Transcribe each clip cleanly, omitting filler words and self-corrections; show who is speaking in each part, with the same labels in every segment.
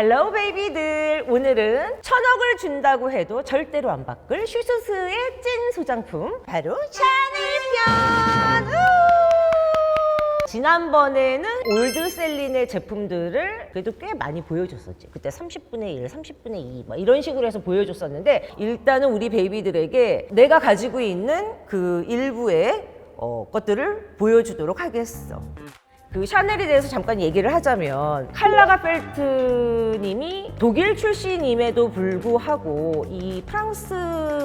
Speaker 1: 헬로우 베이비들, 오늘은 1000억을 준다고 해도 절대로 안 바꿀 슈스스의 찐 소장품, 바로 샤넬 편! 지난번에는 올드셀린의 제품들을 그래도 꽤 많이 보여줬었지. 그때 30분의 1, 30분의 2 막 이런 식으로 해서 보여줬었는데, 일단은 우리 베이비들에게 내가 가지고 있는 그 일부의 것들을 보여주도록 하겠어. 그 샤넬에 대해서 잠깐 얘기를 하자면, 칼 라가펠트님이 독일 출신임에도 불구하고 이 프랑스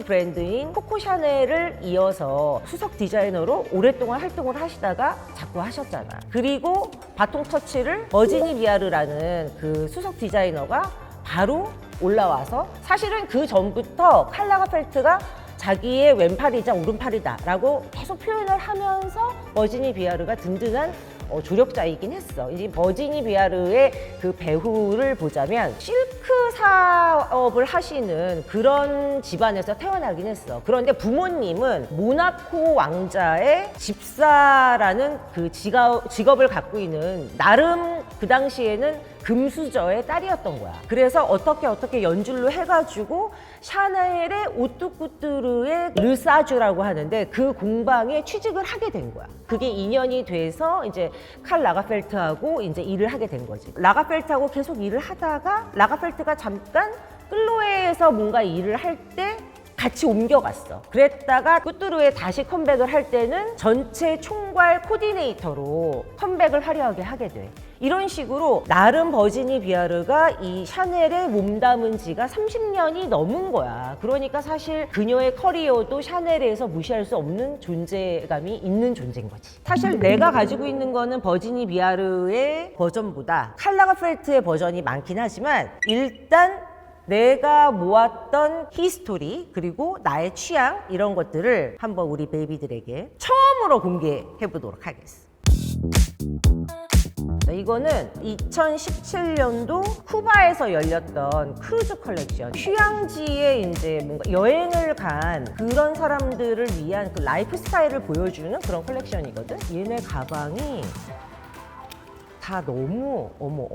Speaker 1: 브랜드인 코코 샤넬을 이어서 수석 디자이너로 오랫동안 활동을 하시다가 자꾸 하셨잖아. 그리고 바통 터치를 버지니 비아르라는 그 수석 디자이너가 바로 올라와서, 사실은 그 전부터 칼 라가펠트가 자기의 왼팔이자 오른팔이다 라고 계속 표현을 하면서 버지니 비아르가 든든한 조력자이긴 했어. 이제 버지니 비아르의 그 배후를 보자면 실크 사업을 하시는 그런 집안에서 태어나긴 했어. 그런데 부모님은 모나코 왕자의 집사라는 그 직업을 갖고 있는, 나름 그 당시에는 금수저의 딸이었던 거야. 그래서 어떻게 연줄로 해가지고 샤넬의 오뚜꾸뚜르의 르사주라고 하는데 그 공방에 취직을 하게 된 거야. 그게 인연이 돼서 이제 칼 라가펠트하고 이제 일을 하게 된 거지. 라가펠트하고 계속 일을 하다가 라가펠트가 잠깐 클로에에서 뭔가 일을 할 때 같이 옮겨갔어. 그랬다가 꾸뚜르에 다시 컴백을 할 때는 전체 총괄 코디네이터로 컴백을 화려하게 하게 돼. 이런 식으로 나름 버지니 비아르가 이 샤넬에 몸담은 지가 30년이 넘은 거야. 그러니까 사실 그녀의 커리어도 샤넬에서 무시할 수 없는 존재감이 있는 존재인 거지. 사실 내가 가지고 있는 거는 버지니 비아르의 버전보다 칼 라가펠트의 버전이 많긴 하지만, 일단 내가 모았던 히스토리 그리고 나의 취향, 이런 것들을 한번 우리 베이비들에게 처음으로 공개해 보도록 하겠습니다. 이거는 2017년도 쿠바에서 열렸던 크루즈 컬렉션, 휴양지에 이제 뭔가 여행을 간 그런 사람들을 위한 그 라이프 스타일을 보여주는 그런 컬렉션이거든. 얘네 가방이 다 너무 어머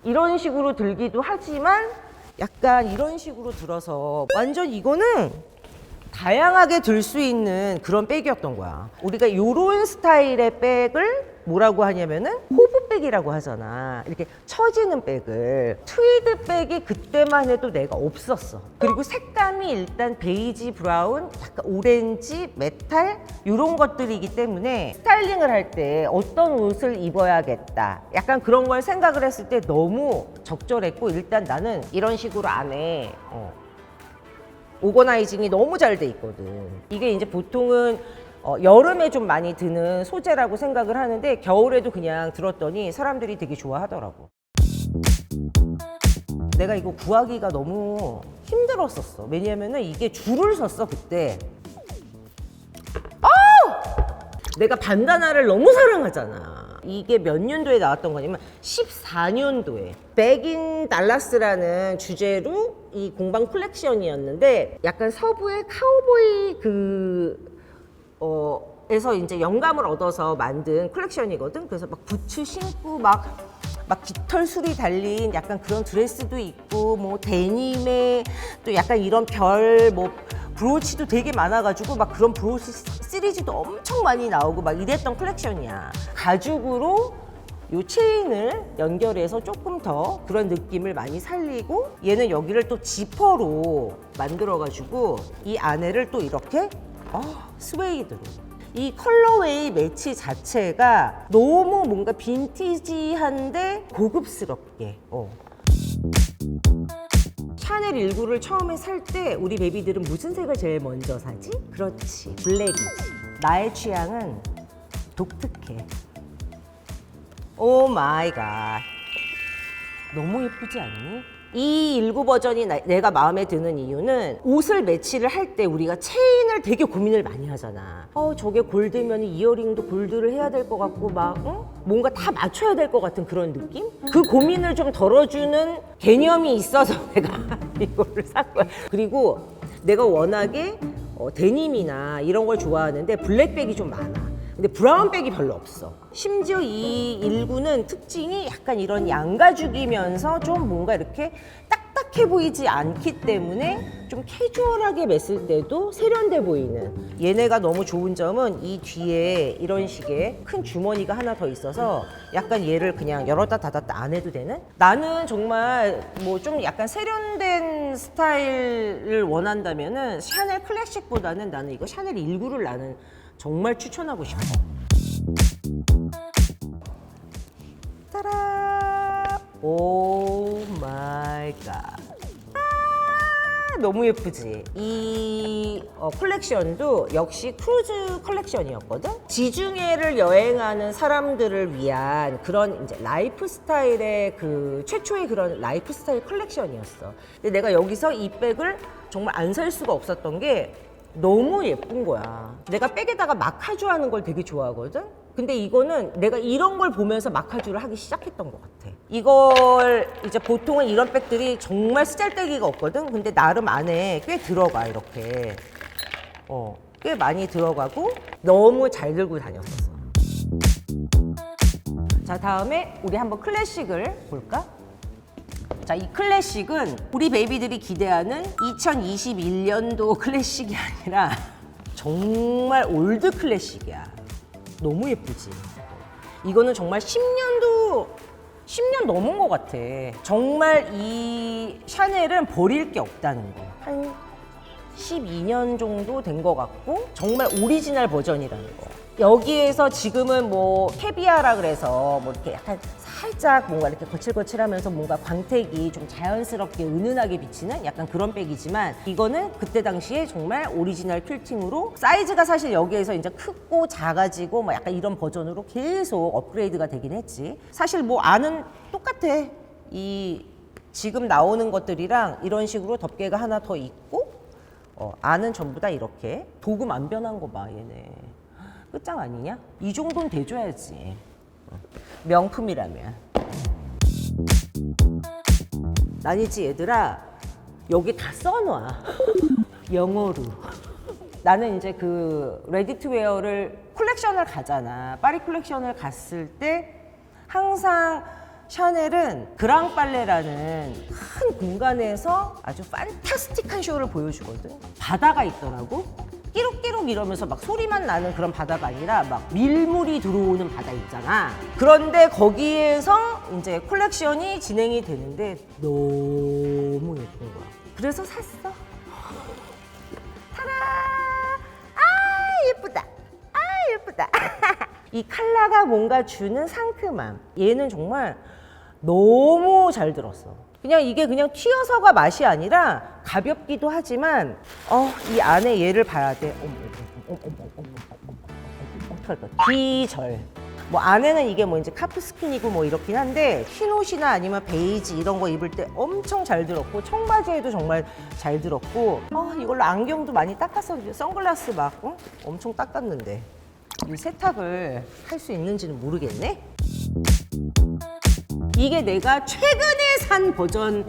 Speaker 1: 이런 식으로 들기도 하지만 약간 이런 식으로 들어서 완전 이거는 다양하게 들 수 있는 그런 백이었던 거야. 우리가 이런 스타일의 백을 뭐라고 하냐면은 호브백이라고 하잖아. 이렇게 처지는 백을. 트위드 백이 그때만 해도 내가 없었어. 그리고 색감이 일단 베이지, 브라운, 약간 오렌지, 메탈 이런 것들이기 때문에 스타일링을 할 때 어떤 옷을 입어야겠다, 약간 그런 걸 생각을 했을 때 너무 적절했고, 일단 나는 이런 식으로 안에 오거나이징이 너무 잘 돼 있거든. 이게 이제 보통은 여름에 좀 많이 드는 소재라고 생각을 하는데, 겨울에도 그냥 들었더니 사람들이 되게 좋아하더라고. 내가 이거 구하기가 너무 힘들었었어. 왜냐면은 이게 줄을 섰어 그때. 내가 반다나를 너무 사랑하잖아. 이게 몇 년도에 나왔던 거냐면 14년도에 백인 달라스라는 주제로 이 공방 컬렉션이었는데, 약간 서부의 카우보이 에서 이제 영감을 얻어서 만든 컬렉션이거든. 그래서 막 부츠 신고 막 깃털 술이 달린 약간 그런 드레스도 있고, 뭐 데님에 또 약간 이런 별 브로치도 되게 많아가지고 막 그런 브로치 시리즈도 엄청 많이 나오고 막 이랬던 컬렉션이야. 가죽으로 요 체인을 연결해서 조금 더 그런 느낌을 많이 살리고, 얘는 여기를 또 지퍼로 만들어가지고 이 안에를 또 이렇게 스웨이드로. 이 컬러웨이 매치 자체가 너무 뭔가 빈티지한데 고급스럽게. 샤넬 19를 처음에 살 때 우리 베이비들은 무슨 색을 제일 먼저 사지? 그렇지, 블랙이지. 나의 취향은 독특해. 오 마이 갓, 너무 예쁘지 않니? 이 19 버전이 내가 마음에 드는 이유는, 옷을 매치를 할 때 우리가 체인을 되게 고민을 많이 하잖아. 저게 골드면 이어링도 골드를 해야 될 것 같고 막 뭔가 다 맞춰야 될 것 같은 그런 느낌? 그 고민을 좀 덜어주는 개념이 있어서 내가 이거를 산 거야. 그리고 내가 워낙에 데님이나 이런 걸 좋아하는데 블랙백이 좀 많아. 근데 브라운백이 별로 없어. 심지어 이 19는 특징이 약간 이런 양가죽이면서 좀 뭔가 이렇게 딱딱해 보이지 않기 때문에 좀 캐주얼하게 맸을 때도 세련돼 보이는. 얘네가 너무 좋은 점은 이 뒤에 이런 식의 큰 주머니가 하나 더 있어서 약간 얘를 그냥 열었다 닫았다 안 해도 되는? 나는 정말 뭐 좀 약간 세련된 스타일을 원한다면은 샤넬 클래식보다는 나는 이거 샤넬 19를 나는 정말 추천하고 싶어. 따라! 오 마이 갓. 너무 예쁘지? 이 컬렉션도 역시 크루즈 컬렉션이었거든? 지중해를 여행하는 사람들을 위한 그런 이제 라이프 스타일의 그 최초의 그런 라이프 스타일 컬렉션이었어. 근데 내가 여기서 이 백을 정말 안 살 수가 없었던 게 너무 예쁜 거야. 내가 백에다가 마카주 하는 걸 되게 좋아하거든? 근데 이거는 내가 이런 걸 보면서 마카주를 하기 시작했던 것 같아. 이걸 이제 보통은 이런 백들이 정말 쓰잘데기가 없거든? 근데 나름 안에 꽤 들어가, 이렇게. 꽤 많이 들어가고 너무 잘 들고 다녔었어. 자, 다음에 우리 한번 클래식을 볼까? 자, 이 클래식은 우리 베이비들이 기대하는 2021년도 클래식이 아니라 정말 올드 클래식이야. 너무 예쁘지? 이거는 정말 10년 넘은 것 같아. 정말 이 샤넬은 버릴 게 없다는 거. 한 12년 정도 된 것 같고 정말 오리지널 버전이라는 거. 여기에서 지금은 뭐 캐비아라 그래서 뭐 이렇게 약간 살짝 뭔가 이렇게 거칠거칠하면서 뭔가 광택이 좀 자연스럽게 은은하게 비치는 약간 그런 백이지만 이거는 그때 당시에 정말 오리지널 퀼팅으로 사이즈가 사실 여기에서 이제 크고 작아지고 뭐 약간 이런 버전으로 계속 업그레이드가 되긴 했지. 사실 뭐 안은 똑같아. 이 지금 나오는 것들이랑 이런 식으로 덮개가 하나 더 있고 안은 전부 다 이렇게. 도금 안 변한 거 봐, 얘네. 끝장 아니냐? 이 정도는 돼줘야지. 명품이라면. 아니지 얘들아, 여기 다 써놔. 영어로. 나는 이제 그 레디투웨어를 콜렉션을 가잖아. 파리 콜렉션을 갔을 때 항상 샤넬은 그랑 빨레라는 큰 공간에서 아주 판타스틱한 쇼를 보여주거든. 바다가 있더라고. 끼룩끼룩 이러면서 막 소리만 나는 그런 바다가 아니라 막 밀물이 들어오는 바다 있잖아. 그런데 거기에서 이제 콜렉션이 진행이 되는데 너무 예쁜 거야. 그래서 샀어. 타라! 아, 예쁘다. 아, 예쁘다. 이 컬러가 뭔가 주는 상큼함. 얘는 정말 너무 잘 들었어. 그냥 이게 그냥 튀어서가 맛이 아니라 가볍기도 하지만 이 안에 얘를 봐야 돼. 어떡할까? 비절. 뭐 안에는 이게 뭐 이제 카프스킨이고 뭐 이렇긴 한데 흰옷이나 아니면 베이지 이런 거 입을 때 엄청 잘 들었고 청바지에도 정말 잘 들었고 이걸로 안경도 많이 닦았었는데 선글라스 막 엄청 닦았는데 이 세탁을 할 수 있는지는 모르겠네. 이게 내가 최근에 산 버전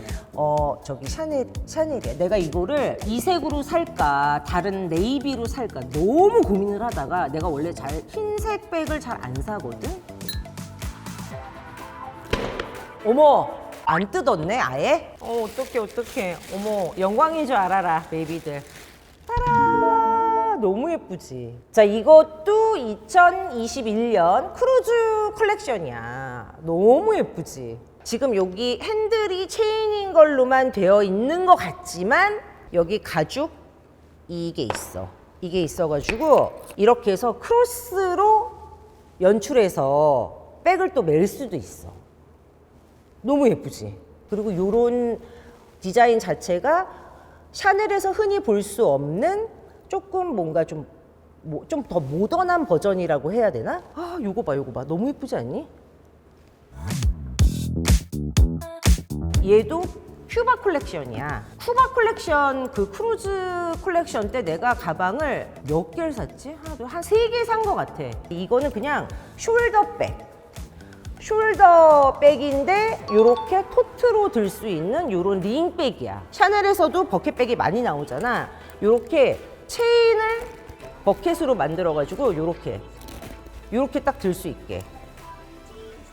Speaker 1: 저기 샤넬이야. 내가 이거를 이 색으로 살까 다른 네이비로 살까 너무 고민을 하다가 내가 원래 흰색 백을 잘 안 사거든. 어머, 안 뜯었네 아예? 어떡해. 어머, 영광인 줄 알아라 베이비들. 따라, 너무 예쁘지? 자, 이것도 2021년 크루즈 컬렉션이야. 너무 예쁘지? 지금 여기 핸들이 체인인 걸로만 되어 있는 것 같지만 여기 가죽 이게 있어. 이게 있어가지고 이렇게 해서 크로스로 연출해서 백을 또 멜 수도 있어. 너무 예쁘지? 그리고 이런 디자인 자체가 샤넬에서 흔히 볼 수 없는 조금 뭔가 좀 더 모던한 버전이라고 해야 되나? 요거 봐. 너무 예쁘지 않니? 얘도 큐바 콜렉션이야. 큐바 콜렉션 그 크루즈 콜렉션 때 내가 가방을 몇 개를 샀지? 한 3개 산 것 같아. 이거는 그냥 숄더 백인데 이렇게 토트로 들 수 있는 이런 링백이야. 샤넬에서도 버켓백이 많이 나오잖아. 이렇게 체인을 버켓으로 만들어가지고 이렇게 이렇게 딱 들 수 있게.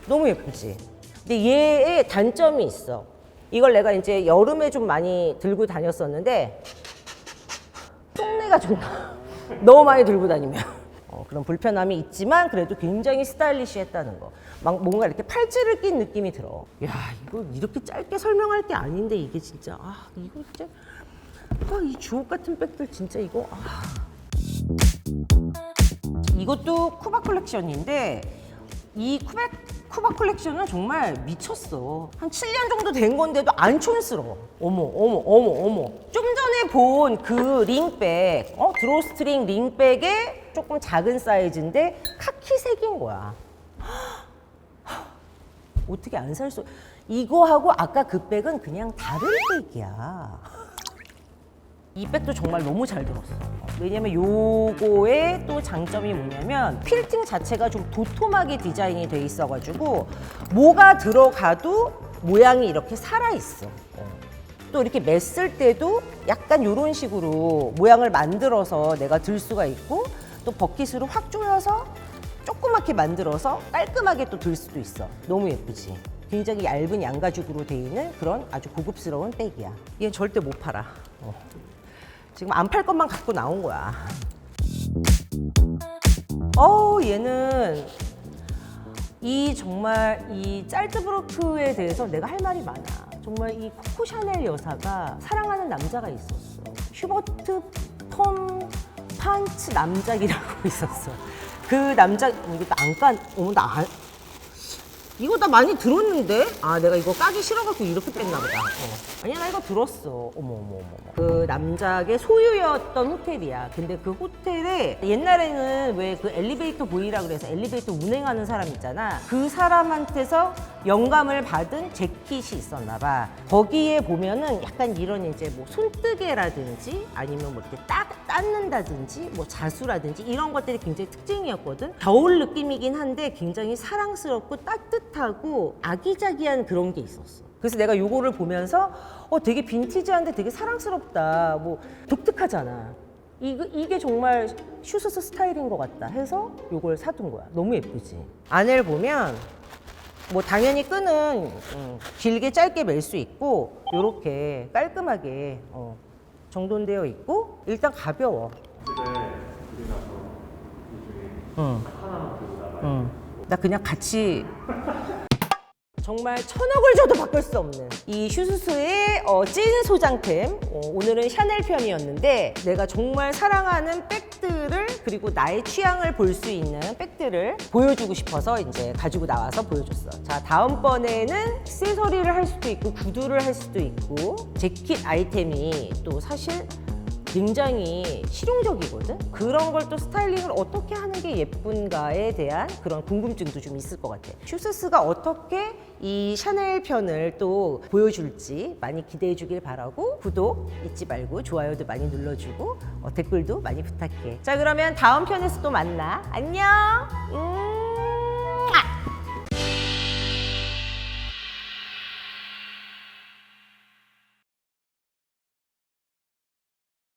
Speaker 1: 너무 예쁘지? 근데 얘의 단점이 있어. 이걸 내가 이제 여름에 좀 많이 들고 다녔었는데 똥내가 좀 나. 너무 많이 들고 다니면. 그런 불편함이 있지만 그래도 굉장히 스타일리시했다는 거. 막 뭔가 이렇게 팔찌를 낀 느낌이 들어. 야, 이거 이렇게 짧게 설명할 게 아닌데 이게 진짜 이거 진짜 이 주옥 같은 백들 진짜 이거 이것도 쿠바 컬렉션인데 이 쿠바 컬렉션은 정말 미쳤어. 한 7년 정도 된 건데도 안 촌스러워. 어머. 좀 전에 본 그 링백, 드로스트링 링백의 조금 작은 사이즈인데 카키색인 거야. 어떻게 안 살 수? 이거하고 아까 그 백은 그냥 다른 백이야. 이 백도 정말 너무 잘 들었어. 왜냐면 요거의 또 장점이 뭐냐면 필팅 자체가 좀 도톰하게 디자인이 돼 있어가지고 뭐가 들어가도 모양이 이렇게 살아있어. 또 이렇게 맸을 때도 약간 이런 식으로 모양을 만들어서 내가 들 수가 있고 또 버킷으로 확 조여서 조그맣게 만들어서 깔끔하게 또 들 수도 있어. 너무 예쁘지? 굉장히 얇은 양가죽으로 돼 있는 그런 아주 고급스러운 백이야. 얘는 절대 못 팔아. 지금 안 팔 것만 갖고 나온 거야. 얘는 정말 이 짤트브로크에 대해서 내가 할 말이 많아. 정말 이 코코 샤넬 여사가 사랑하는 남자가 있었어. 슈버트 톰 판츠 남작이라고 있었어. 그 남자 이거 이거 나 많이 들었는데? 내가 이거 까기 싫어갖고 이렇게 뺐나 보다. 아니야, 나 이거 들었어. 어머. 그 남작의 소유였던 호텔이야. 근데 그 호텔에 옛날에는 왜 그 엘리베이터 보이라 그래서 엘리베이터 운행하는 사람 있잖아. 그 사람한테서 영감을 받은 재킷이 있었나 봐. 거기에 보면은 약간 이런 이제 뭐 손뜨개라든지 아니면 뭐 이렇게 닦는다든지 뭐 자수라든지 이런 것들이 굉장히 특징이었거든. 겨울 느낌이긴 한데 굉장히 사랑스럽고 따뜻하고 아기자기한 그런 게 있었어. 그래서 내가 요거를 보면서 되게 빈티지한데 되게 사랑스럽다. 뭐 독특하잖아. 이게 정말 슈스스 스타일인 것 같다 해서 요걸 사둔 거야. 너무 예쁘지? 안을 보면 뭐 당연히 끈은 길게 짧게 멜 수 있고 요렇게 깔끔하게 정돈되어 있고 일단 가벼워.
Speaker 2: 집에 우리 가서 이 중에 하나만 들고 나가요.
Speaker 1: 나 그냥 같이 정말 1000억을 줘도 바꿀 수 없는 이 슈스스의 찐 소장템. 오늘은 샤넬 편이었는데 내가 정말 사랑하는 백들을 그리고 나의 취향을 볼 수 있는 백들을 보여주고 싶어서 이제 가지고 나와서 보여줬어. 자, 다음번에는 액세서리를 할 수도 있고 구두를 할 수도 있고 재킷 아이템이 또 사실 굉장히 실용적이거든? 그런 걸 또 스타일링을 어떻게 하는 게 예쁜가에 대한 그런 궁금증도 좀 있을 것 같아. 슈스스가 어떻게 이 샤넬 편을 또 보여줄지 많이 기대해 주길 바라고 구독 잊지 말고 좋아요도 많이 눌러주고 댓글도 많이 부탁해. 자, 그러면 다음 편에서 또 만나. 안녕!